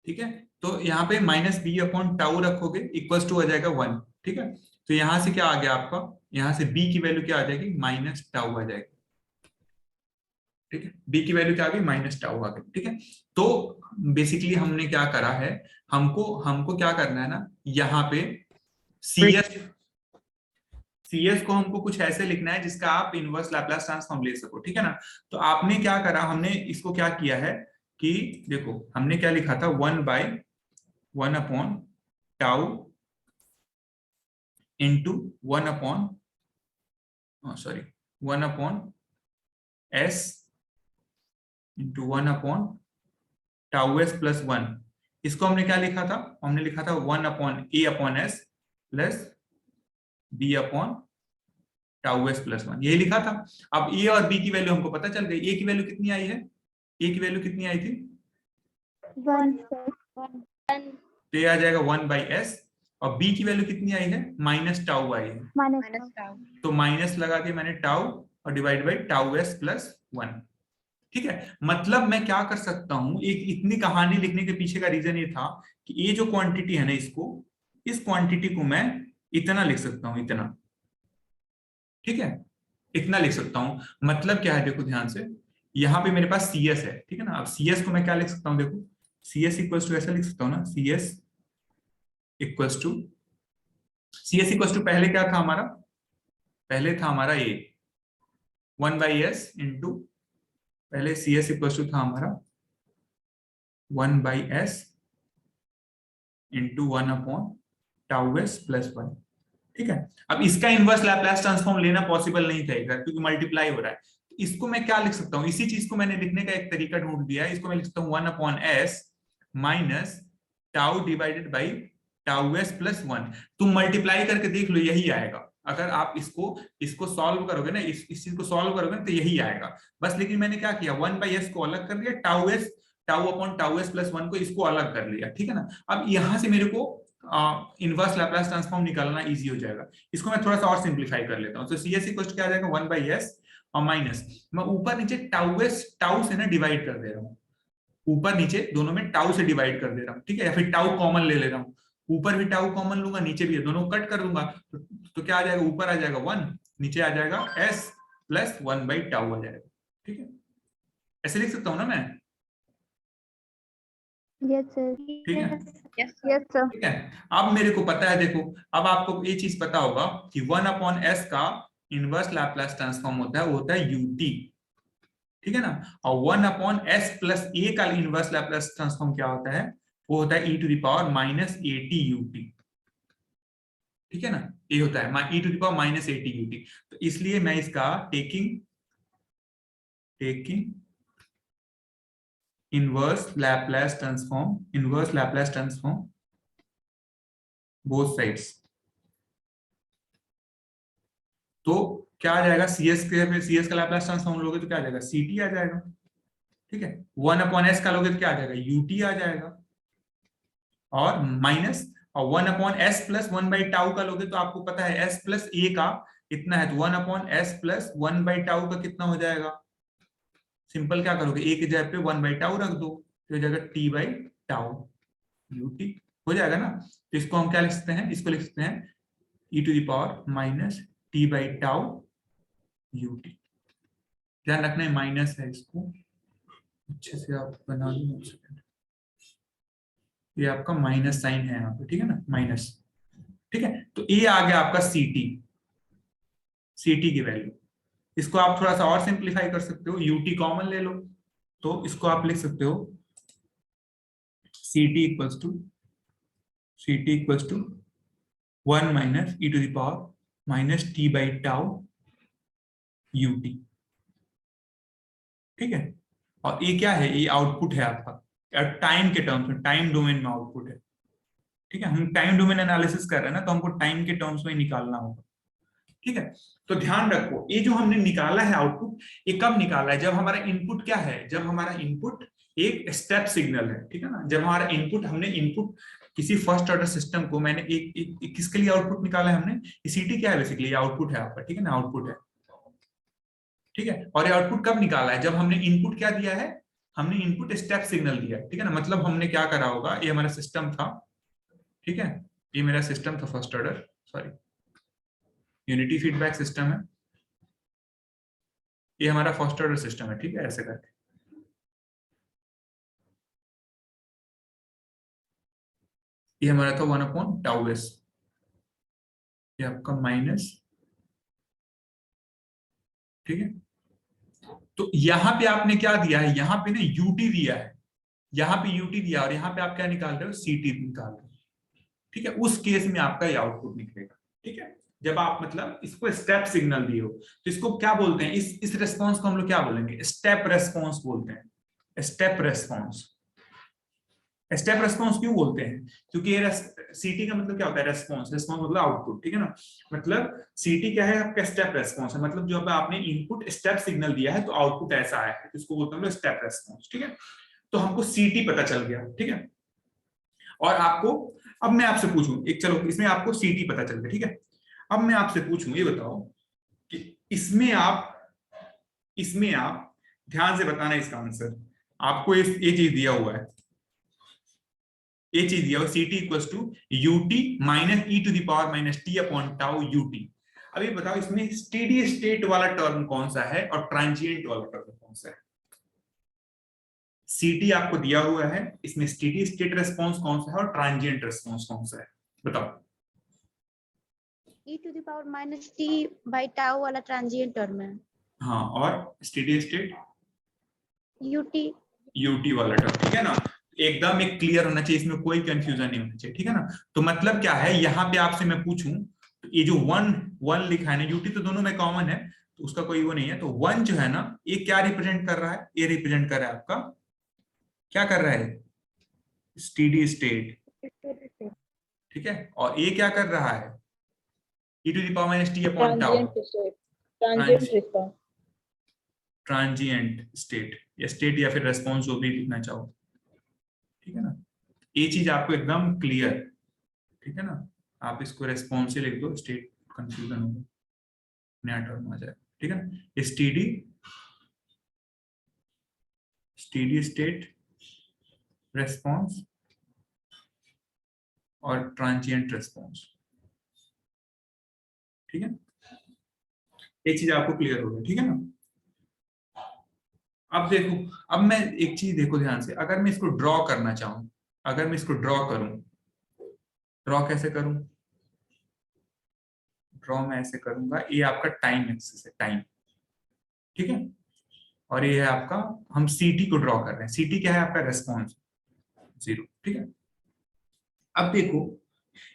ठीक है, तो यहाँ पे माइनस बी अपॉन टाउ रखोगे, इक्वल्स टू आ जाएगा 1। ठीक है, तो यहाँ से क्या आ गया आपका, यहाँ से बी की वैल्यू क्या आ जाएगी, माइनस टाउ आ जाएगी। ठीक है, बी की वैल्यू क्या आ गई, माइनस टाउ आ गई। ठीक है, तो बेसिकली हमने क्या करा है, हमको हमको क्या करना है ना, यहाँ पे सीएस सीएस को हमको कुछ ऐसे लिखना है जिसका आप इनवर्स लैप्लास ट्रांसफॉर्म ले सको। ठीक है ना, तो आपने क्या करा, हमने इसको क्या किया है कि देखो हमने क्या लिखा था, 1 upon tau into 1 upon sorry 1 upon S into 1 upon tau s plus 1। इसको हमने क्या लिखा था, हमने लिखा था 1 upon a upon s plus b upon tau s plus 1, यही लिखा था। अब ए और बी की वैल्यू हमको पता चल गई। ए की वैल्यू कितनी आई है, ए की वैल्यू कितनी आई थी, 1 तो ये आ जाएगा 1/s, और बी की वैल्यू कितनी आई है, माइनस टाउ आई है, माइनस टाउ। तो माइनस लगा के मैंने टाउ और divide by tau s plus 1। ठीक है, मतलब मैं क्या कर सकता हूं, एक इतनी कहानी लिखने के पीछे का रीजन ये था कि ये जो क्वांटिटी है ना, इसको, इस क्वांटिटी को मैं इतना लिख सकता हूं, इतना। ठीक है, इतना लिख सकता हूं। मतलब क्या है, देखो ध्यान से, यहां पे मेरे पास सी एस है। ठीक है ना, अब सी एस को मैं क्या लिख सकता हूं, देखो सी एस इक्वल्स टू ऐसा लिख सकता हूं ना, C S equals to, C S equals to पहले क्या था हमारा, पहले था हमारा ए 1/s इंटू, पहले सी एस इक्वल्स टू था हमारा 1/s into 1 upon tau s plus 1। ठीक है, अब इसका इनवर्स लैप्लास ट्रांसफॉर्म लेना पॉसिबल नहीं था इधर, क्योंकि मल्टीप्लाई हो रहा है। तो इसको मैं क्या लिख सकता हूँ, इसी चीज को मैंने लिखने का एक तरीका ढूंढ दिया है। इसको मैं लिख सकता हूँ 1 upon S minus tau divided by tau s plus 1। तुम मल्टीप्लाई करके देख लो, यही आएगा। अगर आप इसको इसको सॉल्व करोगे ना, इस चीज को सॉल्व करोगे ना, तो यही आएगा बस। लेकिन मैंने क्या किया, 1/s को अलग कर लिया, tau upon tau s plus 1 को इसको अलग कर लिया। ठीक है ना, अब यहां से मेरे को इनवर्स लैप्लास ट्रांसफॉर्म निकालना इजी हो जाएगा। इसको मैं थोड़ा सा और सिंप्लीफाई कर लेता हूं। तो सी एस इक्वल क्या आ जाएगा, 1/s और माइनस, मैं ऊपर नीचे टाउ से ना डिवाइड कर दे रहा हूँ, ऊपर नीचे दोनों में टाउ से डिवाइड कर दे रहा हूँ। ठीक है, या फिर टाउ कॉमन ले रहा हूँ, ऊपर भी टाउ कॉमन लूंगा, नीचे भी है, दोनों कट कर दूंगा, तो क्या आ जाएगा, ऊपर आ जाएगा 1, नीचे आ जाएगा s प्लस 1/टाउ आ जाएगा। ठीक है, ऐसे लिख सकता हूँ ना मैं। Yes sir. ठीक है, यस सर। ठीक है, अब मेरे को पता है, देखो अब आपको ये चीज पता होगा कि 1 अपॉन एस का इनवर्स लैप्लास ट्रांसफॉर्म होता है, वो होता है यूटी। ठीक है ना, और 1 अपॉन एस प्लस ए का इनवर्स लैप्लास ट्रांसफॉर्म क्या होता है, वो होता है e⁻−80ut। ठीक है ना, ये होता है e⁻−80ut। तो इसलिए मैं इसका taking inverse Laplace transform both sides, तो क्या आ जाएगा, सीएस का लैप्लास ट्रांसफॉर्म लोगे तो क्या आ जाएगा, सीटी आ जाएगा। ठीक है, 1 अपॉन एस का लोगे तो क्या आ जाएगा, यूटी आ जाएगा, और माइनस, और 1 अपॉन एस प्लस 1/टाउ का लोगे तो आपको पता है एस प्लस ए का कितना है, तो 1 अपॉन एस प्लस 1/टाउ का कितना हो जाएगा, सिंपल क्या करोगे, ए की जगह पे 1/टाउ रख दो, तो हो जाएगा t/टाउ यूटी, हो जाएगा ना। तो इसको हम क्या लिख सकते हैं, इसको लिख सकते हैं e⁻−t/टाउ यूटी। ध्यान रखना है माइनस है, इसको अच्छे से आप बना लो, ये आपका माइनस साइन है यहाँ पे। ठीक है ना, माइनस। ठीक है, तो ये आ गया आपका सीटी की वैल्यू। इसको आप थोड़ा सा और सिंप्लीफाई कर सकते हो, यूटी कॉमन ले लो, तो इसको आप लिख सकते हो सीटी इक्वल्स टू 1 - e⁻−t/टाउ यूटी। ठीक है, और ये क्या है, ये आउटपुट है आपका टाइम के टर्म्स में, टाइम डोमेन में आउटपुट है। ठीक है, हम टाइम डोमेन एनालिसिस कर रहे हैं ना, तो हमको टाइम के टर्म्स में निकालना होगा। ठीक है, तो ध्यान रखो, ये जो हमने निकाला है आउटपुट, ये कब निकाला है, जब हमारा इनपुट क्या है, जब हमारा इनपुट एक स्टेप सिग्नल है। ठीक है ना, जब हमारा इनपुट, हमने इनपुट किसी फर्स्ट ऑर्डर सिस्टम को मैंने एक किसके लिए आउटपुट निकाला है हमने, सीटी क्या है, बेसिकली ये आउटपुट है आपका। ठीक है ना, आउटपुट है। ठीक है, और ये आउटपुट कब निकाला है, जब हमने इनपुट क्या दिया है, हमने इनपुट स्टेप सिग्नल दिया, ठीक है ना। मतलब हमने क्या करा होगा, ये हमारा सिस्टम था, ठीक है, ये मेरा सिस्टम था first order, sorry unity feedback system है, ये हमारा फर्स्ट ऑर्डर सिस्टम है, ठीक है, ऐसे करके। ये हमारा था 1/τ s, ये आपका माइनस, ठीक है। तो यहाँ पे आपने क्या दिया है, यहाँ पे ना यूटी दिया है, यहाँ पे यूटी दिया और यहाँ पे आप क्या निकाल रहे हो, सीटी निकाल रहे हो, ठीक है। उस केस में आपका ये आउटपुट निकलेगा, ठीक है। जब आप मतलब इसको स्टेप सिग्नल दिए हो तो इसको क्या बोलते हैं, इस रेस्पॉन्स को हम लोग क्या बोलेंगे, स्टेप रेस्पॉन्स बोलते हैं, स्टेप रेस्पॉन्स। स्टेप रेस्पॉन्स क्यों बोलते हैं, क्योंकि ये सीटी का मतलब क्या होता है, रेस्पॉन्स, रेस्पॉन्स मतलब आउटपुट, ठीक है ना। मतलब सीटी क्या है, आपका स्टेप रेस्पॉन्स है, मतलब जो आपने इनपुट स्टेप सिग्नल दिया है तो आउटपुट ऐसा आया है, इसको बोलते हैं स्टेप रेस्पॉन्स, ठीक है। तो हमको सीटी पता चल गया, ठीक है। और आपको, अब मैं आपसे पूछूं एक, चलो इसमें आपको सीटी पता चल गया, ठीक है। अब मैं आपसे पूछूं, ये बताओ कि इसमें आप ध्यान से बताना इसका आंसर। आपको ये चीज दिया हुआ है, ये चीज दिया हुआ, CT equals to UT minus e to the power minus t upon tau UT. अब ये बताओ इसमें स्टेडी स्टेट वाला टर्म कौन सा है और ट्रांजिएंट वाला टर्म कौन सा है। सीटी आपको दिया हुआ है, इसमें स्टेडी स्टेट रेस्पॉन्स कौन सा है और ट्रांजिएंट रेस्पॉन्स कौन सा है, बताओ। e to the power minus t by tau वाला ट्रांजिएंट टर्म है। हाँ, और स्टेडी स्टेट ut यूटी वाला टर्म, ठीक है ना। एकदम एक क्लियर होना चाहिए, इसमें कोई कंफ्यूजन नहीं होना चाहिए, ठीक है ना। तो मतलब क्या है, यहाँ पे आपसे मैं पूछूं तो ये जो वन लिखा है ना, यूटी तो दोनों में कॉमन है तो उसका कोई वो नहीं है, तो वन जो है ना, ये क्या रिप्रेजेंट कर रहा है, ये रिप्रेजेंट कर रहा है आपका, क्या कर रहा है, स्टेडी स्टेट, ठीक है। और ये क्या कर रहा है, e to the power minus t upon tau, transient state, या स्टेट या फिर रेस्पॉन्स जो भी लिखना चाहो, ठीक है ना। ये चीज आपको एकदम क्लियर, ठीक है ना। आप इसको रेस्पॉन्स लिख दो, स्टेट कंफ्यूजन होगा, नया टर्म आ जाए, ठीक है ना। स्टेडी स्टेट रेस्पॉन्स और ट्रांजिएंट रेस्पॉन्स, ठीक है। ये चीज आपको क्लियर हो गई, ठीक है ना। अब देखो, अब मैं एक चीज देखो ध्यान से, अगर मैं इसको ड्रॉ करना चाहूं, अगर मैं इसको ड्रॉ करूं, ड्रॉ कैसे करूं, ड्रॉ मैं ऐसे करूंगा, ये आपका टाइम एक्सिस है, टाइम, ठीक है। और ये है आपका, हम सीटी को ड्रॉ कर रहे हैं, सीटी क्या है आपका, रेस्पॉन्स 0, ठीक है। अब देखो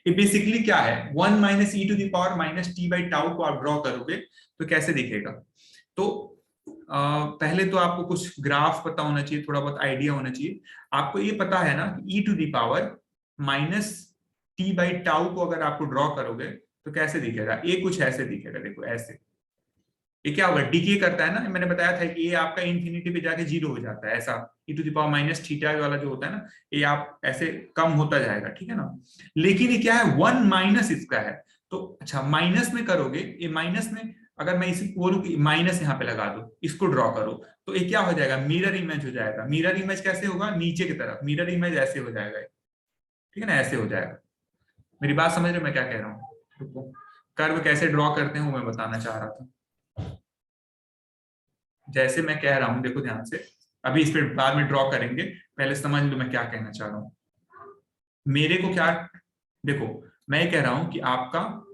ये बेसिकली क्या है, 1 minus e to the power minus t by tau को आप ड्रॉ करोगे तो कैसे दिखेगा। तो पहले तो आपको कुछ ग्राफ पता होना चाहिए, थोड़ा बहुत आइडिया होना चाहिए। आपको ये पता है ना कि e to the power minus t by tau को अगर आपको ड्रॉ करोगे तो कैसे दिखेगा, ये कुछ ऐसे दिखेगा, देखो ऐसे। ये क्या होगा, डिके करता है ना, मैंने बताया था कि ये आपका इन्फिनिटी पे जाके 0 हो जाता है, ऐसा e to the power minus theta वाला जो होता है ना, ये आप ऐसे कम होता जाएगा, ठीक है ना। लेकिन ये क्या है, 1 माइनस इसका है, तो अच्छा माइनस में करोगे, ये माइनस में अगर मैं इसी बोलूं कि माइनस यहाँ पे लगा दो, इसको ड्रॉ करो, तो ये क्या हो जाएगा, मिरर इमेज हो जाएगा। मिरर इमेज कैसे होगा, नीचे की तरफ मिरर इमेज ऐसे हो जाएगा, ठीक है ना, ऐसे हो जाएगा। मेरी बात समझ रहे हो मैं क्या कह रहा हूँ, कर्व कैसे ड्रॉ करते हैं वो मैं बताना चाह रहा था। जैसे मैं कह रहा हूं, देखो ध्यान से, अभी इस पे बाद में ड्रॉ करेंगे, पहले समझ लो मैं क्या कहना चाह रहा हूं। मेरे को क्या, देखो मैं ये कह रहा हूं कि आपका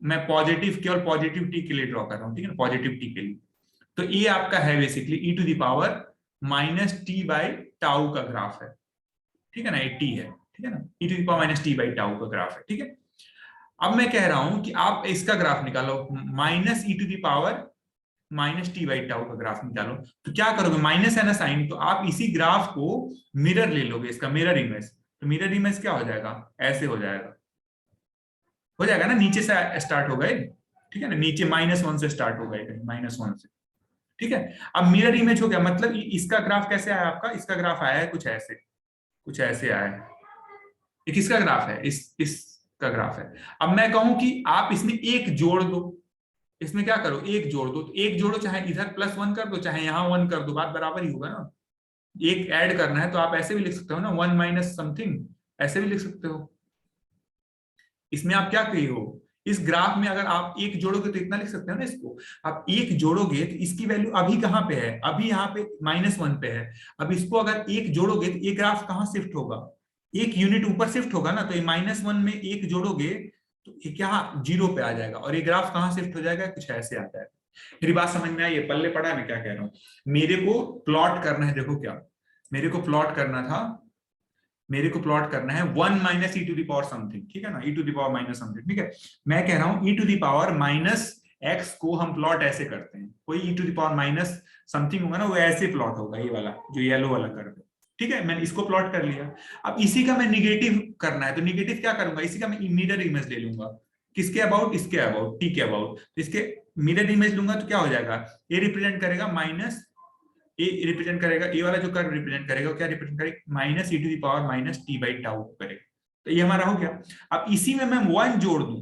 मैं पॉजिटिव, केवल पॉजिटिव टी के लिए ड्रॉ कर रहा हूं, ठीक है ना, पॉजिटिव टी के लिए। तो ये आपका है basically e to the power minus t by tau का ग्राफ है, ठीक है ना, ये टी है, ठीक है ना, e to the power minus t by tau का ग्राफ है, ठीक है। अब मैं कह रहा हूं कि आप इसका ग्राफ निकालो, minus e to the power minus t by tau का ग्राफ निकालो। तो क्या करोगे, माइनस है ना साइन, तो आप इसी ग्राफ को मिरर ले लोगे, इसका मिरर इमेज, तो मिरर इमेज क्या हो जाएगा, ऐसे हो जाएगा ना, नीचे से स्टार्ट होगा, ठीक है ना, नीचे -1 से स्टार्ट होगा, -1 से, ठीक है। अब मिरर इमेज हो गया, मतलब इसका ग्राफ कैसे आया आपका, इसका ग्राफ आया है कुछ ऐसे आया है। ये किसका ग्राफ है, इसका ग्राफ है। अब मैं कहूं कि आप इसमें एक जोड़ दो, इसमें क्या करो, एक जोड़ दो, तो एक जोड़ो, चाहे इधर +1 कर दो, चाहे यहाँ 1 कर दो, बात बराबर ही होगा ना। एक ऐड करना है तो आप ऐसे भी लिख सकते हो ना, 1 माइनस समथिंग, ऐसे भी लिख सकते हो। इसमें आप क्या कही हो, इस ग्राफ में अगर आप एक जोड़ोगे तो इतना लिख सकते हो ना इसको। आप एक जोड़ोगे तो इसकी वैल्यू अभी कहाँ पे है, अभी यहाँ पे -1 पे है। अब इसको अगर एक जोड़ोगे तो ये ग्राफ कहाँ शिफ्ट होगा, एक यूनिट ऊपर शिफ्ट होगा ना। तो ये -1 में एक जोड़ोगे तो ये क्या 0 पे आ जाएगा, और ये ग्राफ कहाँ शिफ्ट हो जाएगा, कुछ ऐसे आ जाएगा। मेरी बात समझ में आई, ये पल्ले पड़ा है मैं क्या कह रहा हूँ। मेरे को प्लॉट करना है, देखो क्या मेरे को प्लॉट करना था, मेरे को प्लॉट करना है 1 minus e to the power something, ठीक है ना, e to the power minus something, ठीक है। मैं कह रहा हूं e to the power -x को हम प्लॉट ऐसे करते हैं, कोई e to the power minus something होगा ना, वो ऐसे प्लॉट होगा, ये वाला जो येलो वाला कर्व है, ठीक है। मैंने इसको प्लॉट कर लिया। अब इसी का मैं निगेटिव करना है, तो निगेटिव क्या करूंगा, इसी का मैं मिरर इमेज ले लूंगा। किसके अबाउट, इसके अबाउट, टी के अबाउट। तो इसके मिरर इमेज लूंगा तो क्या हो जाएगा, ये रिप्रेजेंट करेगा माइनस, ए रिप्रेजेंट करेगा, ए वाला जो कर्व रिप्रेजेंट करेगा, क्या रिप्रेजेंट करेगा, -e to the power -t/τ करेगा। तो ये हमारा हो गया। अब इसी में मैं 1 जोड़ दूं,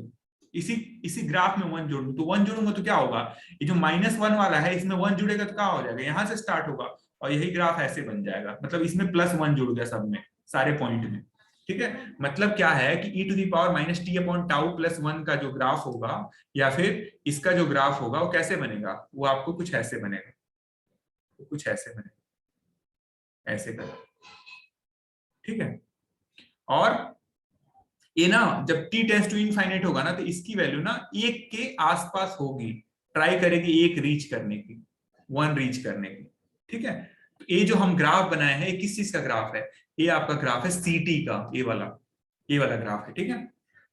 इसी ग्राफ में 1 जोड़ दूं, तो 1 जोड़ूंगा तो क्या होगा, ये जो -1 वाला है इसमें 1 जुड़ेगा तो क्या हो जाएगा, यहां से स्टार्ट होगा और यही ग्राफ ऐसे बन जाएगा। मतलब इसमें +1 जुड़ गया सब में, सारे पॉइंट में, ठीक है। मतलब क्या है कि e to the power -t/τ +1 का जो ग्राफ होगा, या फिर इसका जो ग्राफ होगा, वो कैसे बनेगा, वो आपको कुछ ऐसे बनेगा, कुछ ऐसे बनेगा, ऐसे कर, ठीक है। और ये ना जब t टेंड्स टू इनफाइनाइट होगा ना, तो इसकी वैल्यू ना 1 के आसपास होगी, ट्राई करेगी 1 रीच करने की, 1 रीच करने की, ठीक है। तो ये जो हम ग्राफ बनाए हैं, ये किस चीज का ग्राफ है, ये आपका ग्राफ है सीटी का, ये वाला ग्राफ है, ठीक है।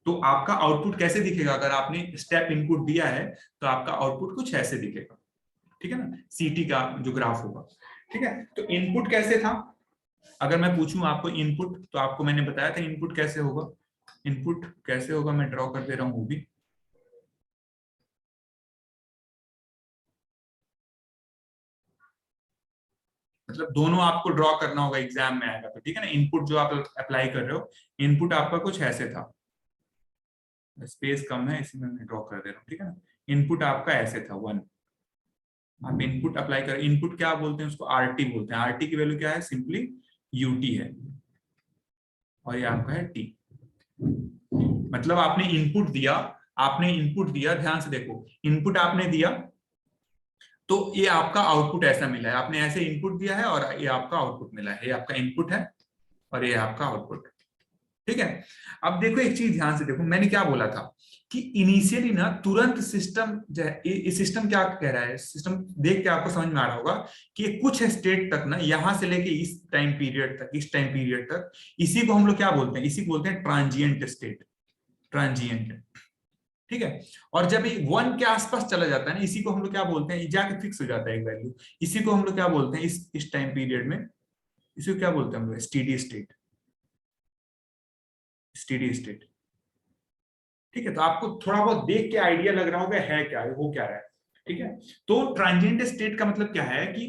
तो आपका आउटपुट कैसे दिखेगा, अगर आपने स्टेप इनपुट दिया है तो आपका आउटपुट कुछ ऐसे दिखेगा, ठीक है ना, सीटी का जो ग्राफ होगा, ठीक है। तो इनपुट कैसे था, अगर मैं पूछूं आपको इनपुट, तो आपको मैंने बताया था इनपुट कैसे होगा। इनपुट कैसे होगा, मैं ड्रॉ कर दे रहा हूं वो भी। मतलब दोनों आपको ड्रॉ करना होगा, एग्जाम में आएगा तो, ठीक है ना। इनपुट जो आप अप्लाई कर रहे हो, इनपुट आपका कुछ ऐसे था, स्पेस कम है इसमें मैं ड्रॉ कर दे रहा हूँ, ठीक है ना। इनपुट आपका ऐसे था 1, आप इनपुट अप्लाई कर, इनपुट क्या बोलते हैं उसको, आरटी बोलते हैं। आरटी की वैल्यू क्या है, सिंपली यूटी है, और ये आपका है टी। मतलब आपने इनपुट दिया, ध्यान से देखो, इनपुट आपने दिया तो ये आपका आउटपुट ऐसा मिला है, आपने ऐसे इनपुट दिया है और ये आपका आउटपुट मिला है, ये आपका इनपुट है और ये आपका आउटपुट, ठीक है। अब देखो एक चीज ध्यान से देखो, मैंने क्या बोला था कि इनिशियली ना तुरंत सिस्टम जो है, ये सिस्टम क्या कह रहा है, सिस्टम देख के आपको समझ में आ रहा होगा कि कुछ स्टेट तक ना, यहां से लेके इस टाइम पीरियड तक, इसी को हम लोग क्या बोलते हैं, इसी को बोलते हैं ट्रांजिएंट स्टेट, ट्रांजिएंट, ठीक है। और जब ये 1 के आसपास चला जाता है ना, इसी को हम लोग क्या बोलते हैं, जाके फिक्स हो जाता है एक वैल्यू, इसी को हम लोग क्या बोलते हैं, इस टाइम पीरियड में इसी को क्या बोलते हैं हम लोग, स्टेडी स्टेट, स्टेडी स्टेट, ठीक है। तो आपको थोड़ा बहुत देख के आइडिया लग रहा होगा है क्या, हो क्या रहा है, ठीक है। तो ट्रांजिएंट स्टेट का मतलब क्या है कि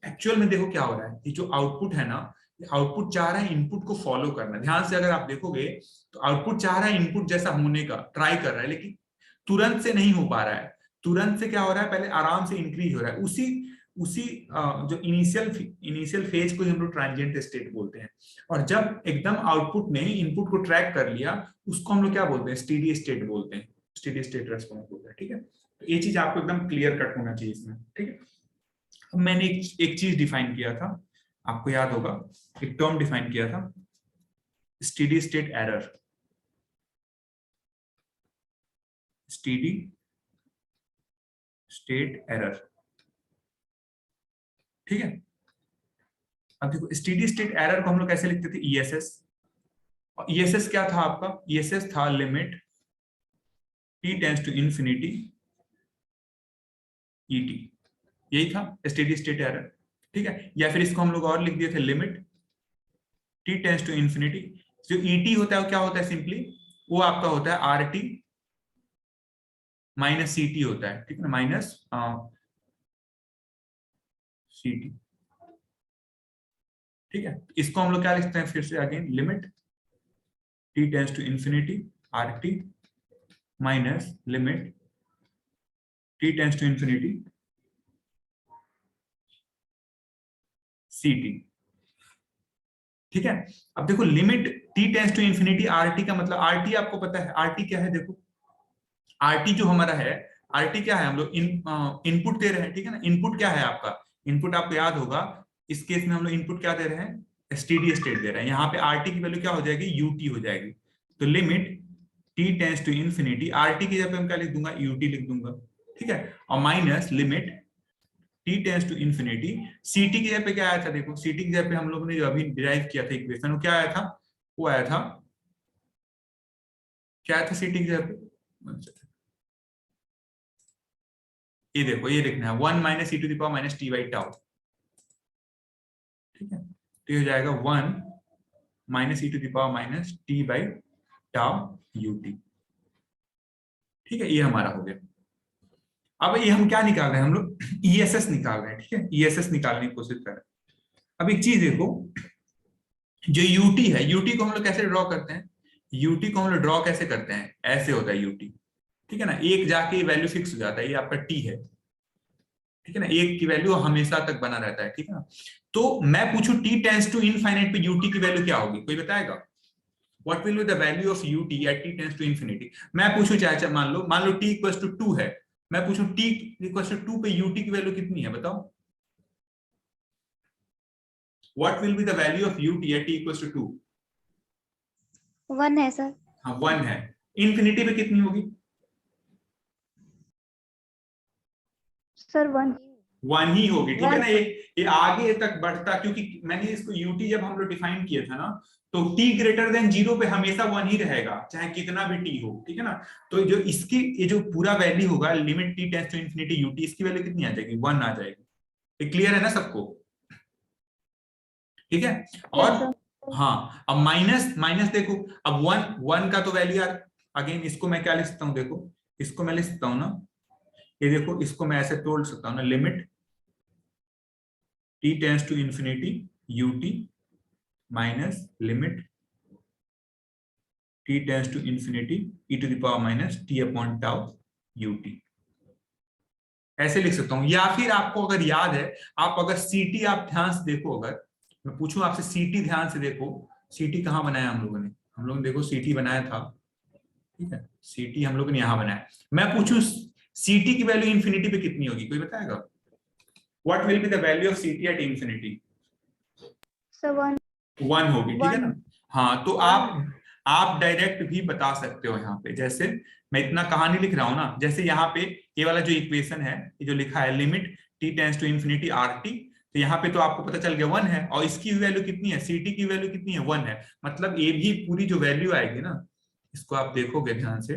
एक्चुअल में देखो क्या हो रहा है, ये जो आउटपुट है ना, आउटपुट चाह रहा है इनपुट को फॉलो करना। ध्यान से अगर आप देखोगे तो आउटपुट चाह रहा है इनपुट जैसा होने का, ट्राई कर रहा है, लेकिन तुरंत से नहीं हो पा रहा है। तुरंत से क्या हो रहा है, पहले आराम से इंक्रीज हो रहा है, उसी उसी जो इनिशियल फेज को हम लोग ट्रांजिएंट स्टेट बोलते हैं। और जब एकदम आउटपुट ने इनपुट को ट्रैक कर लिया, उसको हम लोग क्या बोलते हैं, स्टेडी स्टेट बोलते हैं, स्टेडी स्टेट रेस्पॉन्स बोलते हैं, ठीक है। तो ये चीज आपको एकदम क्लियर कट होना चाहिए इसमें, ठीक है। अब मैंने एक चीज डिफाइन किया था, आपको याद होगा, एक टर्म डिफाइन किया था, steady state error, steady state error, ठीक है। अब देखो स्टेडी स्टेट एरर को हम लोग कैसे लिखते थे, ईएसएस। और ईएसएस क्या था आपका, ईएसएस था limit t tends to infinity ET, यही था स्टेडी स्टेट एरर, ठीक है। या फिर इसको हम लोग और लिख दिए थे limit t tends to infinity, जो ईटी होता है वो क्या होता है, सिंपली वो आपका होता है आरटी माइनस सीटी होता है, ठीक है ना, माइनस सीटी, ठीक है। इसको हम लोग क्या लिखते हैं फिर से again, limit t tends to infinity RT minus limit t tends to infinity ct, ठीक है। अब देखो limit t tends to infinity rt का मतलब, rt आपको पता है rt क्या है, देखो rt जो हमारा है, rt क्या है, हम लोग इनपुट दे रहे हैं, ठीक है ना। इनपुट क्या है आपका, इनपुट आपको याद होगा, इस केस में हम लोग इनपुट क्या दे रहे हैं, स्टेडी स्टेट दे रहे हैं। यहाँ पे rt की वैल्यू क्या हो जाएगी, ut हो जाएगी। तो limit t tends to infinity, rt की जगह पे हम क्या लिख दूंगा, ut लिख दूंगा, ठीक है। और minus limit t tends to infinity, ct की जगह पे क्या आया था, देखो ct की जगह पे हम लोगों ने जो अभी डिराइव किया था इक्वेशन, वो क्या आया था, वो आया था, क्या आया था ct की जगह पे, ये देखो ये लिखना है 1 minus e to the power minus t by tau, ठीक है। तो ये हो जाएगा 1 minus e to the power minus t by tau UT, ठीक है। ये हमारा हो गया। अब ये हम क्या निकाल रहे हैं, हम लोग ईएसएस निकाल रहे हैं, ठीक है। ईएसएस निकालने की कोशिश कर रहे हैं। अब एक चीज देखो, जो यूटी है, यूटी को हम लोग कैसे ड्रॉ करते हैं, यूटी को हम लोग ड्रॉ कैसे करते हैं, ऐसे होता है यूटी, ठीक है ना। एक जाके वैल्यू फिक्स हो जाता है, ये आपका टी है, ठीक है ना, एक की वैल्यू हमेशा तक बना रहता है, ठीक है ना। तो मैं पूछूं t टेंड्स टू इनफाइनाइट पे ut की वैल्यू क्या होगी, कोई बताएगा, what will be the value of ut at t tends to infinity. मैं पूछूं चाहे मान लो t इक्वल्स टू 2 है, मैं पूछूं t इक्वल्स टू 2 पे ut की वैल्यू कितनी है, बताओ, what will be the value of ut at t equals to 2। 1 है सर। हाँ 1 है। इनफिनिटी पे कितनी होगी, सर 1 ही होगी, ठीक है ना। ये आगे तक बढ़ता, क्योंकि मैंने इसको ut जब हम लोग डिफाइन किया था ना, तो t ग्रेटर देन 0 पे हमेशा 1 ही रहेगा, चाहे कितना भी t हो, ठीक है ना। तो जो इसकी ये जो पूरा वैल्यू होगा, limit t tends to infinity ut, इसकी वैल्यू कितनी आ जाएगी, 1 आ जाएगी। ये क्लियर है ना सबको, ठीक है। और हाँ अब माइनस देखो, अब 1 का तो वैल्यू यार, अगेन इसको मैं क्या लिख सकता हूँ, देखो इसको मैं लिख सकता हूँ ना, ये देखो इसको मैं ऐसे तोड़ सकता हूँ ना, limit t tends to infinity ut माइनस limit t tends to infinity e to the power minus t upon tau ut, ऐसे लिख सकता हूं। या फिर आपको अगर याद है, आप अगर ct आप ध्यान से देखो, अगर मैं पूछूं आपसे ct ध्यान से देखो, ct कहां बनाया हम लोगों ने, हम लोगों ने देखो ct बनाया था, ठीक है, ct हम लोगों ने यहां बनाया। मैं पूछूं ct की वैल्यू इंफिनिटी पे कितनी होगी, कोई बताएगा, what will be the value of ct at infinity. Sir 1 होगी, ठीक है ना। हाँ तो आप डायरेक्ट भी बता सकते हो यहाँ पे, जैसे मैं इतना कहानी लिख रहा हूं ना, जैसे यहाँ पे ये वाला जो इक्वेशन है, ये जो लिखा है limit t tends to infinity rt, तो यहाँ पे तो आपको पता चल गया 1 है, और इसकी वैल्यू कितनी है, ct की वैल्यू कितनी है, 1 है। मतलब ये भी पूरी जो वैल्यू आएगी ना, इसको आप देखोगे ध्यान से,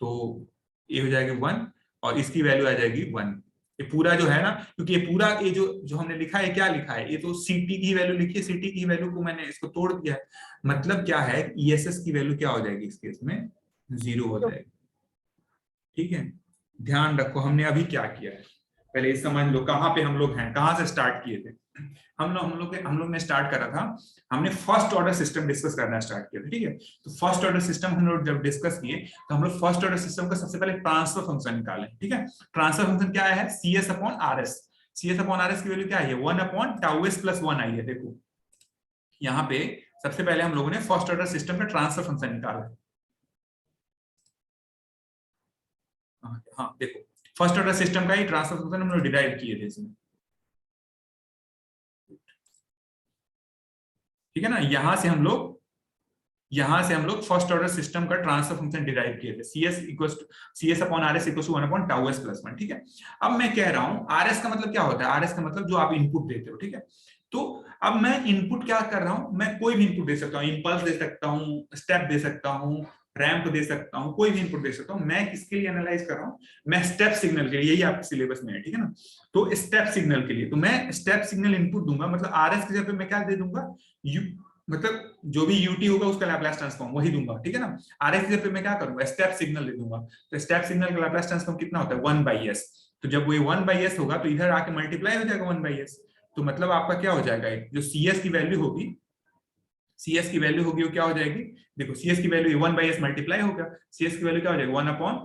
तो ये हो जाएगी 1 और इसकी वैल्यू आ जाएगी 1। ये पूरा जो है ना, क्योंकि ये पूरा ये जो हमने लिखा है, क्या लिखा है, ये तो ct की वैल्यू लिखी है, ct की वैल्यू को मैंने इसको तोड़ दिया है, मतलब क्या है, ईएसएस की वैल्यू क्या हो जाएगी इस केस में, 0 हो जाएगी, ठीक है। ध्यान रखो हमने अभी क्या किया है, पहले ये समझ लो कहाँ पे हम लोग हैं, कहाँ से स्टार्ट किए थे। हम लोग ने स्टार्ट करा था, हमने फर्स्ट ऑर्डर सिस्टम डिस्कस करना स्टार्ट किया था, ठीक है। तो फर्स्ट ऑर्डर सिस्टम हम लोग जब डिस्कस किए, तो हम लोग फर्स्ट ऑर्डर सिस्टम का सबसे पहले ट्रांसफर फंक्शन निकाले, ठीक है। ट्रांसफर फंक्शन क्या है, cs upon rs, cs upon rs की वैल्यू क्या है, 1 अपॉन टाउ s प्लस 1 आई है। देखो यहाँ पे सबसे पहले हम लोगों ने फर्स्ट ऑर्डर सिस्टम का ट्रांसफर फंक्शन निकाला। हाँ देखो फर्स्ट ऑर्डर सिस्टम का ही ट्रांसफर फंक्शन हम लोग डिराइव किए थे इसमें, ठीक है ना। यहां से हम लोग फर्स्ट ऑर्डर सिस्टम का ट्रांसफर फंक्शन डिराइव किए थे, cs upon rs equals to 1 upon tau s plus 1, ठीक है। अब मैं कह रहा हूं rs का मतलब क्या होता है, rs का मतलब जो आप इनपुट देते हो, ठीक है। तो अब मैं इनपुट क्या कर रहा हूं, मैं कोई भी इनपुट दे सकता हूं, इंपल्स दे सकता हूं, स्टेप दे सकता हूं, रैंप दे सकता हूं, कोई भी इनपुट दे सकता हूं। मैं किसके लिए एनालाइज कर रहा हूं, मैं स्टेप सिग्नल के लिए, यही आपके सिलेबस में है, ठीक है ना। तो स्टेप सिग्नल के लिए तो मैं स्टेप सिग्नल इनपुट दूंगा, मतलब rs की जगह पे मैं क्या दे दूंगा, मतलब जो भी ut होगा उसका लैप्लास ट्रांसफॉर्म वही दूंगा, ठीक है ना। rs की जगह पे मैं क्या करूंगा, स्टेप सिग्नल दे दूंगा। तो स्टेप सिग्नल का लैप्लास ट्रांसफॉर्म कितना होता है, 1/s। तो जब वो 1/s होगा तो इधर आके मल्टीप्लाई हो जाएगा 1/s। तो मतलब आपका क्या हो जाएगा, जो cs की वैल्यू होगी, वो क्या हो जाएगी, देखो cs की वैल्यू 1/s मल्टीप्लाई होगा, cs की वैल्यू क्या हो जाएगी 1 अपॉन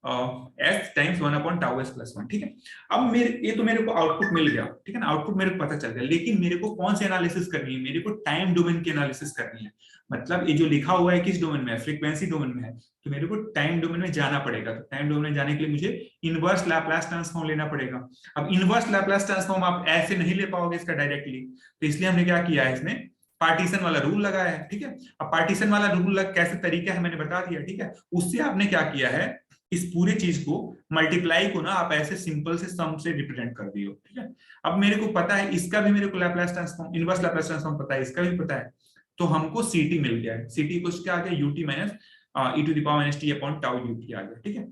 एस टाइम्स 1/τs+1। ठीक है, अब ये तो मेरे को आउटपुट मिल गया, ठीक है ना, आउटपुट मेरे को पता चल गया, लेकिन मेरे को कौन सी एनालिसिस करनी है, मेरे को टाइम डोमेन की एनालिसिस करनी है। मतलब ये जो लिखा हुआ है किस डोमेन में है, फ्रीक्वेंसी डोमेन में है, तो मेरे को टाइम डोमेन में जाना पड़ेगा। तो टाइम डोमेन में जाने के लिए मुझे इनवर्स लैप्लास ट्रांसफॉर्म लेना पड़ेगा। अब इनवर्स लैप्लास ट्रांसफॉर्म आप ऐसे नहीं ले पाओगे इसका डायरेक्टली, तो इसलिए हमने क्या किया है, इसमें पार्टीशन वाला रूल लगाया है। ठीक है, अब पार्टीशन वाला रूल कैसे तरीका है मैंने बता दिया। ठीक है, उससे आपने क्या किया है, इस पूरे चीज को मल्टीप्लाई को ना आप ऐसे सिंपल से सम से रिप्रेजेंट कर दियो। ठीक है, अब मेरे को पता है इसका भी, मेरे को Laplace transform, inverse Laplace transform पता है, इसका भी पता है, तो हमको सीटी मिल गया है। सीटी कुछ क्या आ गया, यूटी माइनस e⁻t/τ ut आ गया। ठीक है,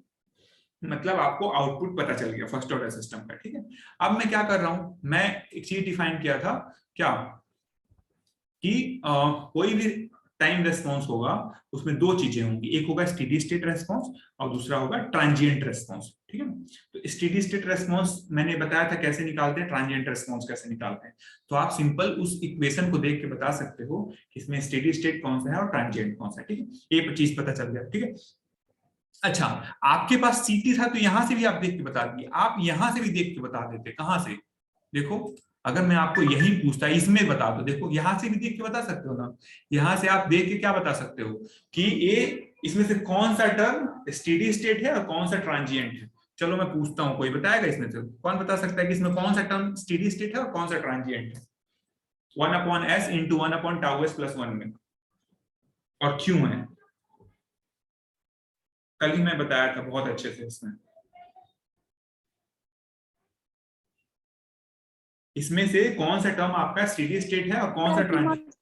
मतलब आपको आउटपुट पता चल गया फर्स्ट ऑर्डर सिस्टम का। ठीक है, अब मैं क्या कर रहा हूं, मैं एक चीज डिफाइन किया था क्या, कि कोई भी टाइम रेस्पॉन्स होगा उसमें दो चीजें होंगी, एक होगा स्टेडी स्टेट रेस्पॉन्स और दूसरा होगा ट्रांजिएंट रेस्पॉन्स। ठीक है, तो स्टेडी स्टेट रेस्पॉन्स मैंने बताया था कैसे निकालते हैं, ट्रांजिएंट रेस्पॉन्स कैसे निकालते हैं। तो आप सिंपल उस इक्वेशन को देख के बता सकते हो कि इसमें स्टेडी स्टेट कौन सा है और ट्रांजिएंट कौन सा है। ठीक है, ये चीज पता चल गया। ठीक है, अच्छा, आपके पास सीटी था तो यहां से भी आप देख के बता दिए, आप यहां से भी देख के बता देते। कहां से, देखो, अगर मैं आपको यही पूछता इसमें बता दो, देखो यहां से भी देख के बता सकते हो ना, यहां से आप देख के क्या बता सकते हो कि ये इसमें से कौन सा टर्म स्टेडी स्टेट है और कौन सा ट्रांजिएंट है। चलो मैं पूछता हूं, कोई बताएगा इसमें से, कौन बता सकता है कि इसमें कौन सा टर्म स्टेडी स्टेट है और कौन सा ट्रांजिएंट है 1/s × 1/τs+1 में, और क्यों है। कल ही मैं बताया था बहुत अच्छे से। इसमें से कौन सा टर्म आपका स्टेडी स्टेट है और कौन सा ट्रांजिएंट।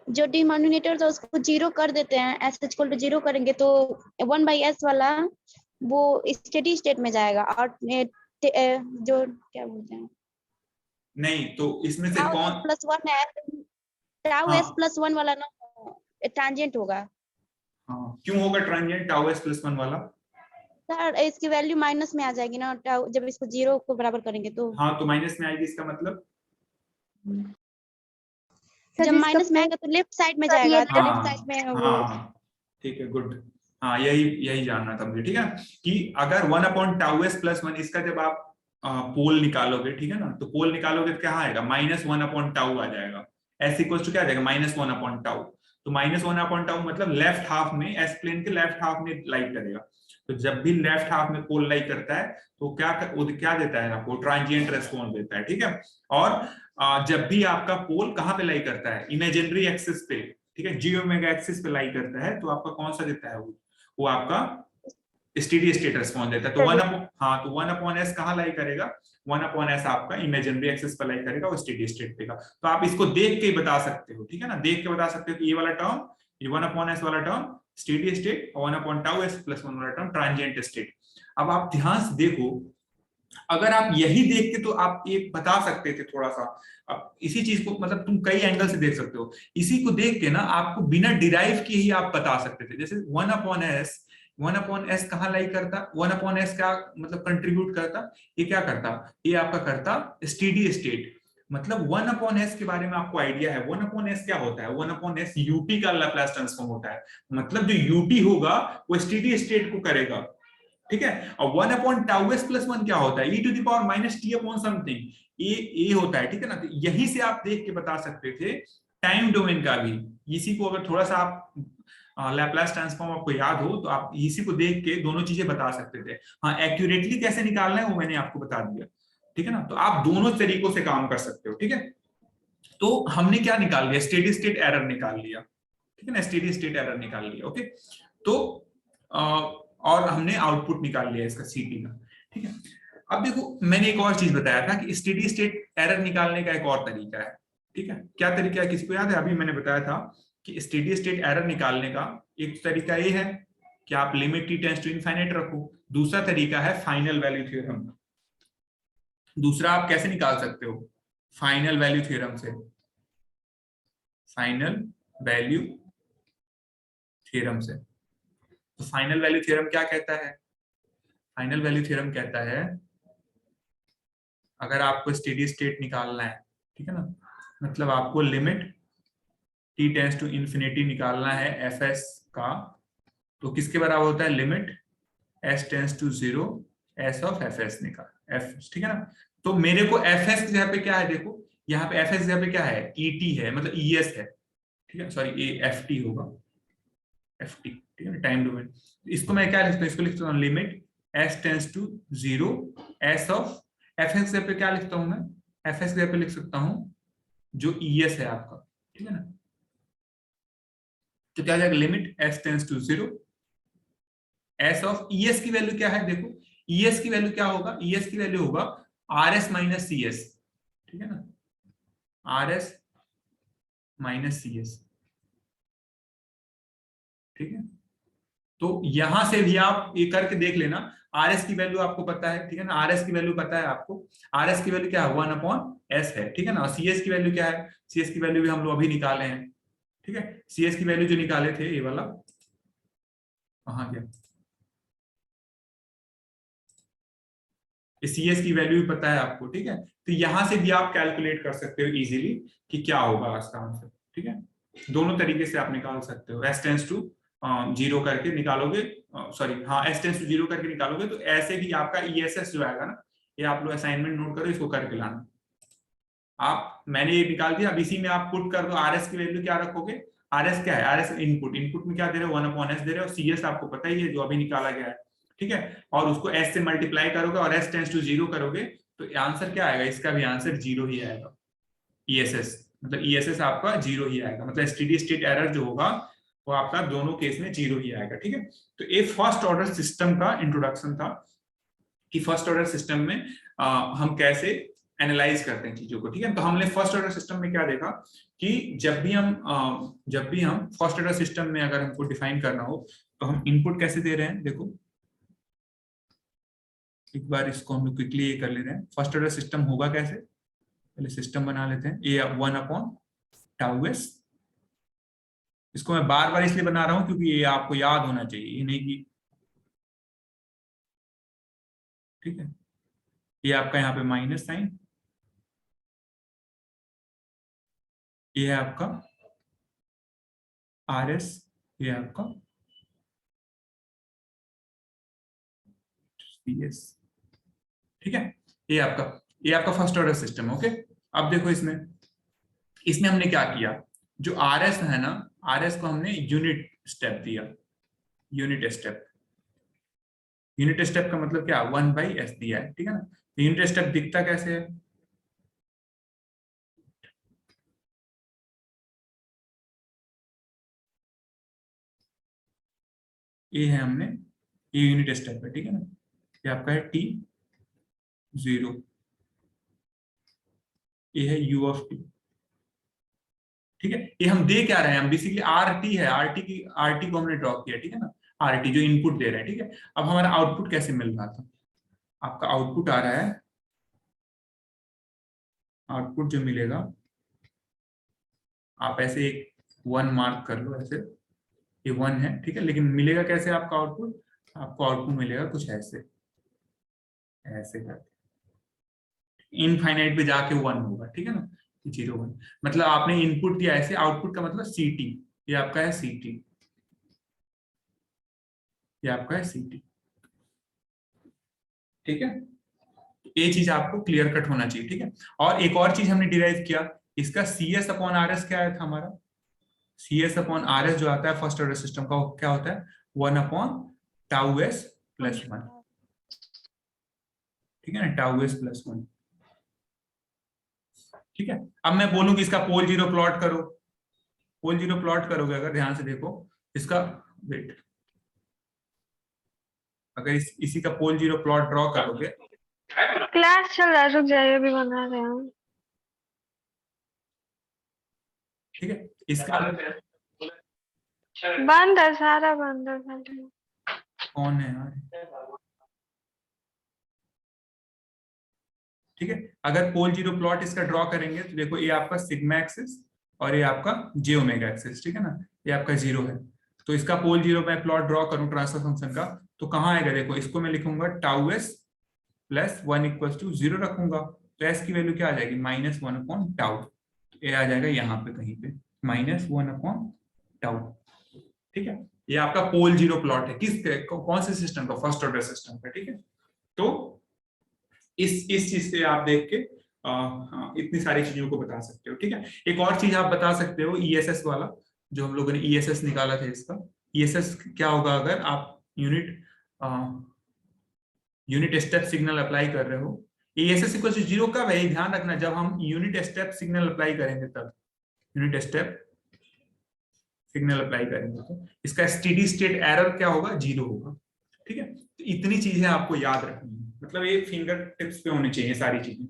जो डिनोमिनेटर था उसको जीरो कर देते हैं, एस इक्वल टू जीरो करेंगे तो 1/s वाला वो स्टेडी स्टेट में जाएगा, और जो क्या बोलते हैं, नहीं, तो इसमें से कौन +1 है, τs+1 वाला ना ट्रांजिएंट होगा। हाँ, क्यों होगा ट्रांजिएंट τs+1 वाला। सर इसकी वैल्यू माइनस में आ जाएगी ना, जब इसको जीरो को बराबर करेंगे तो। हाँ, तो माइनस में आएगी, इसका मतलब जब माइनस में आएगा तो लेफ्ट साइड में जाएगा, लेफ्ट साइड में वो। हाँ, ठीक है, गुड। हाँ, यही जानना था मुझे। ठीक है, कि अगर 1/τs+1 इसका जब आप पोल निकालोगे, ठीक है ना, तो पोल निकालोगे तो क्या आएगा, -1/τ आ जाएगा। एस इक्वल टू क्या आ जाएगा, -1/τ। तो -1/τ मतलब लेफ्ट हाफ में, एस प्लेन के लेफ्ट हाफ में लाइक करेगा। तो जब भी लेफ्ट हाफ में पोल लाइक करता है तो क्या देता है आपको, ट्रांजिएंट रेस्पॉन्स देता है। ठीक है, और जब भी आपका पोल कहां पे लाई करता है, इमेजिनरी एक्सिस पे, ठीक है, जी ओमेगा एक्सिस पे लाई करता है, तो आपका कौन सा देता है, वो आपका स्टेडी स्टेट रेस्पॉन्स देता है। तो 1/s कहां लाई करेगा, 1/s आपका इमेजिनरी एक्सिस पर लाई करेगा, वो स्टेडी स्टेट देगा। तो आप इसको देख के बता सकते हो। ठीक है ना, देख के बता सकते हो कि ये वाला टर्म, ये 1/s वाला टर्म स्टेडी स्टेट और 1/τs+1 वाला टर्म ट्रांजिएंट स्टेट। अब आप ध्यान से देखो, अगर आप यही देख के तो आप ये बता सकते थे थोड़ा सा, अब इसी चीज को मतलब तुम कई एंगल से देख सकते हो, इसी को देख के ना आपको बिना डिराइव किए ही आप बता सकते थे। जैसे 1/s कहाँ लाई करता, 1/s का मतलब कंट्रीब्यूट करता, ये क्या करता, ये आपका करता स्टेडी स्टेट। मतलब 1/s के बारे में आपको आइडिया है, 1/s क्या होता है, 1/s यूटी का लैप्लास ट्रांसफॉर्म होता है। मतलब जो यूटी होगा वो स्टेडी स्टेट को करेगा। ठीक है, और 1/τs+1 क्या होता है, e⁻t/t ये होता है। ठीक है ना, तो यही से आप देख के बता सकते थे टाइम डोमेन का भी। इसी को अगर थोड़ा सा आप लैप्लास ट्रांसफॉर्म आपको याद हो तो आप इसी को देख के दोनों चीजें बता सकते थे। हाँ, एक्यूरेटली कैसे निकालना है वो मैंने आपको बता दिया। ठीक है ना, तो आप दोनों तरीकों से काम कर सकते हो। ठीक है, तो हमने क्या निकाल लिया, स्टेडी स्टेट एरर निकाल लिया। ठीक है ना, स्टेडी स्टेट एरर निकाल लिया। ओके, तो और हमने आउटपुट निकाल लिया इसका सीटी का। ठीक है, अब देखो मैंने एक और चीज बताया था कि स्टेडी स्टेट एरर निकालने का एक और तरीका है। ठीक है, क्या तरीका है, किसको याद है, अभी मैंने बताया था कि स्टेडी स्टेट एरर निकालने का एक तरीका ये है कि आप limit t tends to infinite रखो। दूसरा तरीका है फाइनल वैल्यू थ्योरम। दूसरा आप कैसे निकाल सकते हो, फाइनल वैल्यू थ्योरम से। फाइनल वैल्यू थ्योरम से, तो फाइनल वैल्यू थ्योरम क्या कहता है, फाइनल वैल्यू थ्योरम कहता है अगर आपको स्टेडी स्टेट निकालना है, ठीक है ना, मतलब आपको limit t tends to infinity निकालना है fs का, तो किसके बराबर होता है, limit s tends to 0 s of fs निकाल f, ठीक है ना। तो मेरे को fs की जगह पे क्या है, देखो यहाँ पे fs की जगह पे क्या है, et है, मतलब es है, ठीक है, सॉरी ft होगा, ft, ठीक है, टाइम डोमेन। इसको मैं क्या लिखता हूँ, इसको लिखता हूँ limit s tends to 0 s of fs की जगह पे क्या लिखता हूँ मैं, fs की जगह पे लिख सकता हूँ जो es है आपका, ठीक है ना। तो क्या जाएगा, limit s tends to 0 s of es की वैल्यू क्या है, देखो es की वैल्यू क्या होगा, es की वैल्यू होगा rs माइनस cs, ठीक है ना, rs माइनस cs, ठीक है। तो यहां से भी आप ये करके देख लेना, RS की वैल्यू आपको पता है, ठीक है ना, RS की वैल्यू पता है आपको, RS की वैल्यू क्या है 1/s है, ठीक है ना। और CS की वैल्यू क्या है, CS की वैल्यू भी हम लोग अभी निकाले हैं, ठीक है। CS की वैल्यू जो निकाले थे ये वाला कहां गया, CS की वैल्यू भी पता है आपको, ठीक है। तो यहां से भी आप कैलकुलेट कर सकते हो इजीली कि क्या होगा इसका आंसर, ठीक है। दोनों तरीके से आप निकाल सकते हो, s टेंस टू 0 करके निकालोगे, सॉरी हाँ s टेंस टू 0 करके निकालोगे तो ऐसे भी आपका ESS जो आएगा ना, ये आप लोग असाइनमेंट नोट करो, इसको करके लाना आप। मैंने ये निकाल दिया, अब इसी में आप पुट कर दो, RS की वैल्यू क्या रखोगे, RS क्या है, RS इनपुट, इनपुट में क्या दे रहे हो 1/s दे रहे हो, CS आपको पता ही है जो अभी निकाला गया है, ठीक है। और उसको s से मल्टीप्लाई करोगे और s टेंस टू 0 करोगे तो आंसर क्या आएगा, इसका भी आंसर 0 ही आएगा, ESS मतलब ESS आपका 0 ही आएगा, मतलब स्टेडी स्टेट एरर जो होगा वो आपका दोनों केस में 0 ही आएगा, ठीक है। तो ये फर्स्ट ऑर्डर सिस्टम का इंट्रोडक्शन था कि फर्स्ट ऑर्डर सिस्टम में हम कैसे एनालाइज करते हैं चीजों को, ठीक है। तो हमने फर्स्ट ऑर्डर सिस्टम में क्या देखा कि जब भी हम फर्स्ट ऑर्डर सिस्टम में अगर हमको डिफाइन करना हो तो हम इनपुट कैसे दे रहे हैं, देखो एक बार इसको हम लोग क्विकली ये कर ले रहे हैं, फर्स्ट ऑर्डर सिस्टम होगा कैसे, पहले सिस्टम बना लेते हैं, ए 1/τs। इसको मैं बार बार इसलिए बना रहा हूं क्योंकि ये आपको याद होना चाहिए, ये नहीं कि, ठीक है। ये आपका यहाँ पे माइनस साइन, ये है आपका RS, ये आपका CS, ठीक है। ये आपका फर्स्ट ऑर्डर सिस्टम, ओके। अब देखो इसमें इसमें हमने क्या किया, जो RS है ना, RS को हमने यूनिट स्टेप दिया, यूनिट स्टेप, यूनिट स्टेप का मतलब क्या 1/s दिया है, ठीक है ना। यूनिट स्टेप दिखता कैसे है, ये है हमने, ये यूनिट स्टेप है, ठीक है ना। ये आपका है T0, ये है U ऑफ t, ठीक है। ये हम दे क्या रहे हैं, हम बेसिकली RT है, RT को हमने ड्रॉ किया, ठीक है ना, RT जो इनपुट दे रहे हैं, ठीक है। अब हमारा आउटपुट कैसे मिल रहा था, आपका आउटपुट आ रहा है, आउटपुट जो मिलेगा आप ऐसे एक 1 मार्क कर लो ऐसे, ये 1 है, ठीक है। लेकिन मिलेगा कैसे आपका आउटपुट, आपको आउटपुट मिलेगा कुछ ऐसे, ऐसे करके इनफाइनाइट पे जाके 1 होगा, ठीक है ना, 0 1, मतलब आपने इनपुट दिया ऐसे, आउटपुट का मतलब CT, ये आपका है CT, ये आपका है CT, ठीक है। ये चीज आपको क्लियर कट होना चाहिए, ठीक है। और एक और चीज हमने डिराइव किया, इसका CS/RS क्या आया था हमारा, CS/RS जो आता है फर्स्ट ऑर्डर सिस्टम का, वो क्या होता है 1/τs प्लस 1, ठीक है ना, τs प्लस 1, ठीक है। अब मैं बोलूं कि इसका पोल जीरो प्लॉट करो, पोल जीरो प्लॉट करोगे अगर ध्यान से देखो इसका, वेट, अगर इसी का पोल जीरो प्लॉट ड्रॉ करोगे, क्लास चल रहा है, रुक जाइए, अभी बना रहे हैं। ठीक है, इसका बंद है, सारा बंद है खाली। कौन है यार, ठीक है। अगर पोल जीरो प्लॉट इसका ड्रॉ करेंगे तो देखो ये आपका सिग्मा एक्सिस और ये आपका j ओमेगा एक्सिस, ठीक है ना, ये आपका 0 है। तो इसका पोल जीरो मैं प्लॉट ड्रॉ करूं ट्रांसफर फंक्शन का, तो कहां आएगा, देखो इसको मैं लिखूंगा τs प्लस 1 इक्वल टू 0 रखूंगा, तो s की वैल्यू क्या आ जाएगी -1/τ, ये आ जाएगा यहाँ पे कहीं पे -1/τ, ठीक है। ये आपका पोल जीरो प्लॉट है, कौन से सिस्टम का? फर्स्ट ऑर्डर सिस्टम का, ठीक है। तो इस चीज से आप देख के इतनी सारी चीजों को बता सकते हो, ठीक है। एक और चीज आप बता सकते हो, ईएसएस वाला, जो हम लोगों ने ईएसएस निकाला था इसका। ईएसएस क्या होगा अगर आप यूनिट स्टेप सिग्नल अप्लाई कर रहे हो। ईएसएस इक्वल टू 0 कब है? ध्यान रखना, जब हम यूनिट स्टेप सिग्नल अप्लाई करेंगे तब। यूनिट स्टेप सिग्नल अप्लाई करेंगे तो इसका स्टेडी स्टेट एरर क्या होगा? 0 होगा, ठीक है। तो इतनी चीजें आपको याद रखनी है, मतलब ये फिंगर टिप्स पे होनी चाहिए सारी चीजें,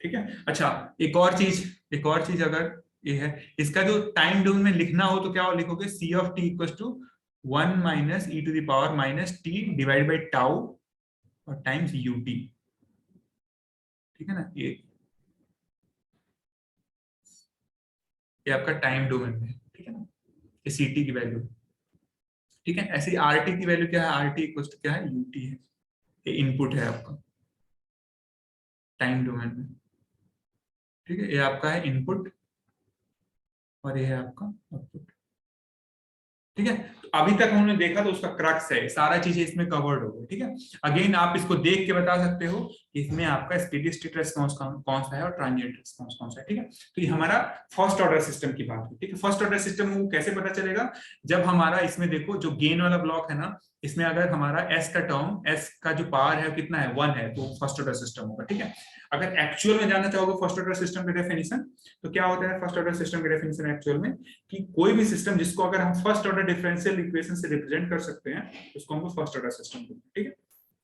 ठीक है। अच्छा, एक और चीज अगर ये है, इसका जो टाइम डोमेन में लिखना हो तो क्या लिखोगे? C of t equal to 1 minus e to the power minus t divide by tau और टाइम्स यूटी, ठीक है ना। ये आपका टाइम डोमेन है, ठीक है ना, ये सीटी की वैल्यू, ठीक है। ऐसे आरटी की वैल्यू क्या है? आरटी इक्वल टू क्या है? यूटी है। ये इनपुट है आपका टाइम डोमेन में, ठीक है। ये आपका है इनपुट और ये है आपका आउटपुट, ठीक है। तो अभी तक हमने देखा तो उसका क्रक्स है, सारा चीजें इसमें कवर्ड हो गई, ठीक है। अगेन आप इसको देख के बता सकते हो कि इसमें आपका स्टेडी स्टेट रेस्पॉन्स कौन सा है और ट्रांजिएंट रेस्पॉन्स कौन सा है, ठीक है। तो ये हमारा फर्स्ट ऑर्डर सिस्टम की बात है, ठीक है। फर्स्ट ऑर्डर सिस्टम को कैसे पता चलेगा? जब हमारा इसमें देखो जो गेन वाला ब्लॉक है ना, इसमें अगर हमारा एस का टर्म, एस का जो पावर है कितना है? 1 है, तो फर्स्ट ऑर्डर सिस्टम होगा, ठीक है। अगर एक्चुअल में जानना चाहोगे फर्स्ट ऑर्डर सिस्टम का डेफिनेशन, तो क्या होता है फर्स्ट ऑर्डर सिस्टम का डेफिनेशन एक्चुअल में? कि कोई भी सिस्टम जिसको अगर हम फर्स्ट ऑर्डर डिफरेंशियल इक्वेशन से रिप्रेजेंट कर सकते हैं, उसको हम फर्स्ट ऑर्डर सिस्टम बोलते हैं, ठीक है।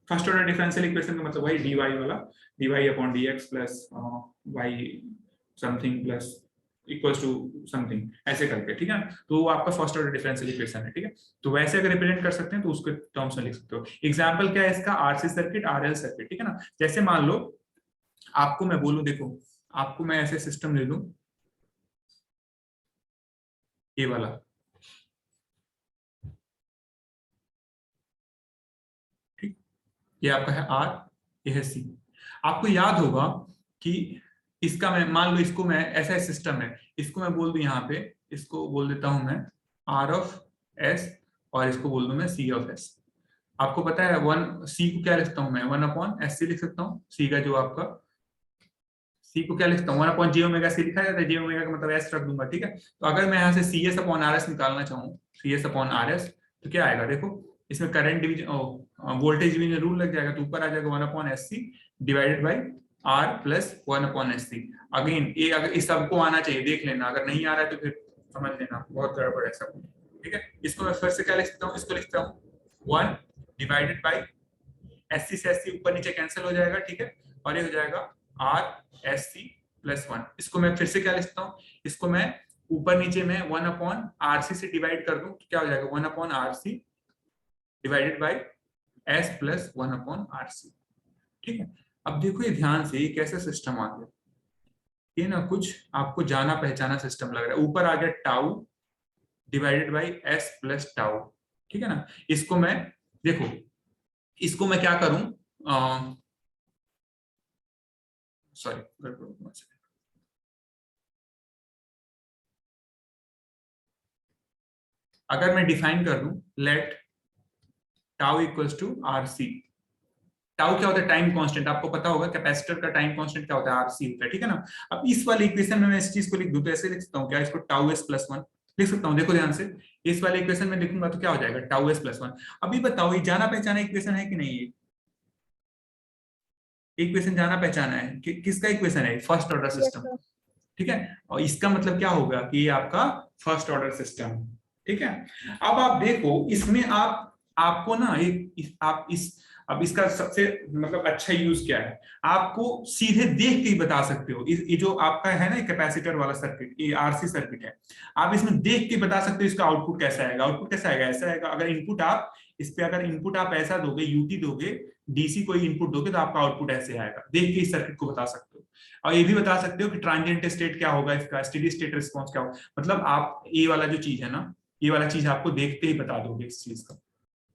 फर्स्ट ऑर्डर डिफरेंशियल इक्वेशन का मतलब वही dy वाला, dy upon dx plus y something plus equals to something, ऐसे करके, ठीक है। तो वो आपका फर्स्ट ऑर्डर डिफरेंशियल इक्वेशन है, ठीक है। तो वैसे अगर रिप्रेजेंट कर सकते हैं तो उसके टर्म्स में लिख सकते हो। एग्जांपल क्या है इसका? आरसी सर्किट, आरएल सर्किट, ठीक है ना। जैसे मान लो आपको मैं बोलूं, देखो आपको मैं ऐसे सिस्टम ले लूं, ये वाला, ठीक, ये आपका है आर, ये है सी। आपको याद होगा कि इसका मैं मान लो, इसको मैं ऐसा सिस्टम है, इसको मैं बोल दूं यहाँ पे, इसको बोल देता हूं मैं आर ऑफ एस और इसको बोल दूं मैं सी ऑफ एस। आपको पता है वन सी को क्या लिखता हूं मैं? 1 अपॉन एस सी लिख सकता हूँ। सी का जो आपका, सी को क्या लिखता हूँ? 1 अपॉन जे ओमेगा सी लिखा जाता है, जे ओमेगा का मतलब एस रख दूंगा, ठीक है। तो अगर मैं यहाँ से C S upon R S निकालना चाहूँ, C S upon R S, तो क्या आएगा? देखो इसमें current division, voltage division rule लग जाएगा, तो ऊपर आ जाएगा 1 upon S C divided by R plus 1 upon S C. Again ये अगर इस सबको आना चाहिए, देख लेना, अगर नहीं आ रहा है तो फिर समझ लेना बहुत गड़बड़ है सब, ठीक है। इसको मैं फिर से क्या लिख सकता हूँ? इसको लिखता हूँ 1 डिवाइडेड बाई एस सी से एस सी ऊपर नीचे कैंसिल हो जाएगा, ठीक है, और ये हो जाएगा आर एस सी प्लस 1। इसको मैं फिर से क्या लिखता हूँ? इसको मैं ऊपर नीचे में 1 अपॉन आर सी से डिवाइड कर दूं तो क्या हो जाएगा? 1 upon R C divided by S plus 1 upon R C, ठीक है। अब देखो ये ध्यान से, ये कैसा सिस्टम आ गया, ये ना कुछ आपको जाना पहचाना सिस्टम लग रहा है। ऊपर आ गया tau divided by S plus tau, ठीक है ना। इसको मैं देखो, इसको मैं क्या करूं, सॉरी, अगर मैं डिफाइन कर दूं let tau equals to R C. Tau क्या होता है? Time constant. आपको पता होगा कैपेसिटर का टाइम कांस्टेंट क्या होता है? आर सी होता है, ठीक है ना। अब इस वाले इक्वेशन में मैं इस चीज को लिख दूं तो ऐसे लिख सकता हूँ क्या? इसको टाउ एस प्लस 1 लिख सकता हूँ। देखो ध्यान से, इस वाले इक्वेशन में लिखूंगा तो क्या हो जाएगा? Tau s plus 1। अभी बताओ ये जाना पहचाना इक्वेशन है कि नहीं? ये इक्वेशन जाना पहचाना है किसका इक्वेशन है? फर्स्ट ऑर्डर सिस्टम, ठीक है। और इसका मतलब क्या होगा कि ये आपका फर्स्ट ऑर्डर सिस्टम, ठीक है। अब आप देखो इसमें आपको ना आप अब इसका सबसे मतलब अच्छा यूज क्या है? आपको सीधे देख के ही बता सकते हो। ये जो आपका है ना कैपेसिटर वाला सर्किट, ये आरसी सर्किट है, आप इसमें देख के बता सकते हो इसका आउटपुट कैसा आएगा। आउटपुट कैसा आएगा? ऐसा आएगा। अगर इनपुट आप इस पे अगर इनपुट आप ऐसा दोगे, यूटी दोगे, डीसी कोई इनपुट दोगे, तो आपका आउटपुट ऐसे आएगा। देख के इस सर्किट को बता सकते हो। और ये भी बता सकते हो कि ट्रांजिएंट स्टेट क्या होगा, इसका स्टेडी स्टेट रिस्पॉन्स क्या होगा। मतलब आप ये वाला जो चीज है ना, ये वाला चीज आपको देखते ही बता दोगे इस चीज का,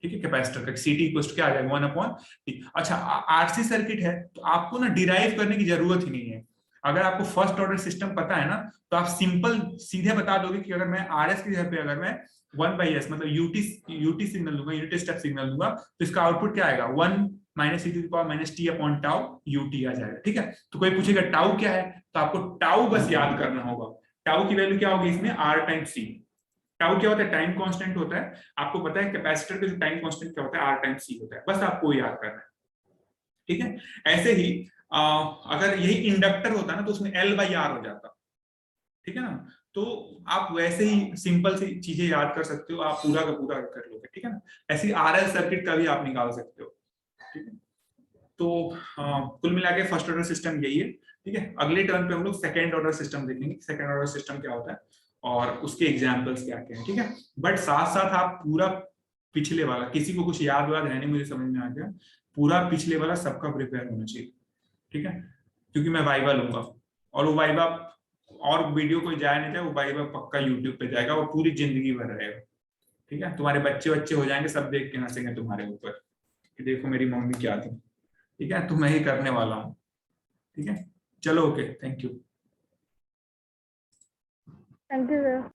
ठीक है। कैपेसिटर का सीटी इक्वल टू क्या आ जाएगा? 1 अपॉन टी। अच्छा, आरसी सर्किट है तो आपको ना डिराइव करने की जरूरत ही नहीं है। अगर आपको फर्स्ट ऑर्डर सिस्टम पता है ना, तो आप सिंपल सीधे बता दोगे कि अगर मैं RS की जगह पे अगर मैं 1/s मतलब यूटी सिग्नल दूंगा, यूनिट स्टेप सिग्नल दूंगा, तो इसका आउटपुट क्या आएगा, 1 - e⁻t अपॉन टाउ ut आ जाएगा। ठीक है, तो कोई पूछेगा टाउ क्या है, तो आपको टाउ बस याद करना होगा। टाउ की वैल्यू क्या होगी इसमें, r टाइम्स c। टाउ क्या होता है, टाइम कांस्टेंट होता है। आपको पता है कैपेसिटर का जो टाइम कांस्टेंट क्या होता है, r टाइम्स c होता है, बस आपको याद करना है। ठीक है, ऐसे ही अगर यही इंडक्टर होता ना तो उसमें L/R हो जाता। ठीक है ना, तो आप वैसे ही सिंपल सी चीजें याद कर सकते हो, आप पूरा का पूरा कर लोगे। ठीक है ना, ऐसे ही RL सर्किट का भी आप निकाल सकते हो। ठीक है, तो कुल मिला के फर्स्ट ऑर्डर सिस्टम यही है। ठीक है, अगले टर्न पे हम लोग सेकंड ऑर्डर सिस्टम देखेंगे, सेकंड ऑर्डर सिस्टम क्या होता है और उसके एग्जांपल्स क्या क्या है। ठीक है, बट साथ साथ आप पूरा पिछले वाला, किसी को कुछ याद वाद है नहीं, मुझे समझ में आ गया, पूरा पिछले वाला सबका प्रिपेयर होना चाहिए। ठीक है, क्योंकि मैं वाइवा लूंगा और वो वाइवा और वीडियो कोई जाया नहीं जाए, वो वाइवा पक्का यूट्यूब पे जाएगा, वो पूरी जिंदगी भर रहेगा। ठीक है, तुम्हारे बच्चे हो जाएंगे, सब देख के हंसेंगे तुम्हारे ऊपर कि देखो मेरी मम्मी क्या थी। ठीक है, तो मैं ही करने वाला हूँ। ठीक है, चलो okay, thank you. Thank you sir.